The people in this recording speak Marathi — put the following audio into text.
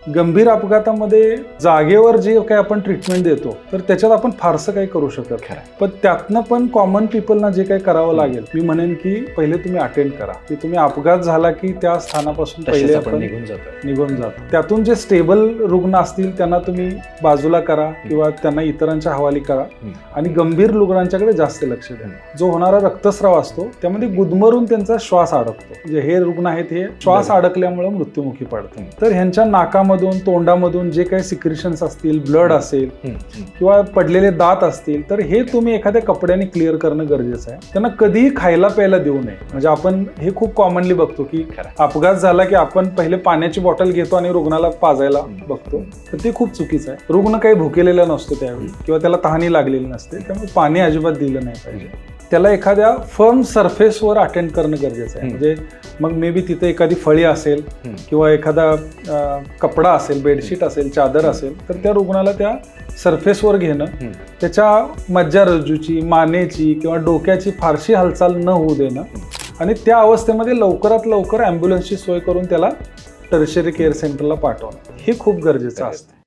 गंभीर अपघातामध्ये जागेवर जे काही आपण ट्रीटमेंट देतो तर त्याच्यात आपण फारसं काही करू शकत नाही. पण त्यातनं पण कॉमन पीपलना जे काही करावं लागेल मी म्हणेन की पहिले तुम्ही अटेंड करा, की तुम्ही अपघात झाला की त्या स्थानापासून पहिले आपण निघून जातो. त्यातून जे स्टेबल रुग्ण असतील त्यांना तुम्ही बाजूला करा किंवा त्यांना इतरांच्या हवाली करा आणि गंभीर रुग्णांच्याकडे जास्त लक्ष द्या. जो होणारा रक्तस्राव असतो त्यामध्ये गुदमरून त्यांचा श्वास अडकतो. म्हणजे हे रुग्ण आहेत हे श्वास अडकल्यामुळे मृत्युमुखी पडतात. तर ह्यांच्या नाकामधून तोंडामधून जे काही सिक्रिशन्स असतील, ब्लड असेल किंवा पडलेले दात असतील तर हे तुम्ही एखाद्या कपड्याने क्लिअर करणं गरजेचं आहे. त्यांना कधीही खायला प्यायला देऊ नये. म्हणजे आपण हे खूप कॉमनली बघतो की अपघात झाला की आपण पहिले पाण्याची बॉटल घेतो आणि रुग्णाला पाजायला बघतो, तर ते खूप चुकीचं आहे. रुग्ण काही भुकेलेला नसतो त्यावेळी किंवा त्याला तहानी लागलेली नसते, त्यामुळे पाणी अजिबात दिलं नाही पाहिजे. त्याला एखाद्या फर्म सरफेसवर अटेंड करणं गरजेचं आहे. म्हणजे मग मे बी तिथे एखादी फळी असेल किंवा एखादा कपडा असेल, बेडशीट असेल, चादर असेल तर त्या रुग्णाला त्या सरफेसवर घेणं, त्याच्या मज्जारज्जूची, मानेची किंवा डोक्याची फारशी हालचाल न होऊ देणं आणि त्या अवस्थेमध्ये लवकरात लवकर ॲम्ब्युलन्सची सोय करून त्याला टर्शियरी केअर सेंटरला पाठवणं हे खूप गरजेचं असतं.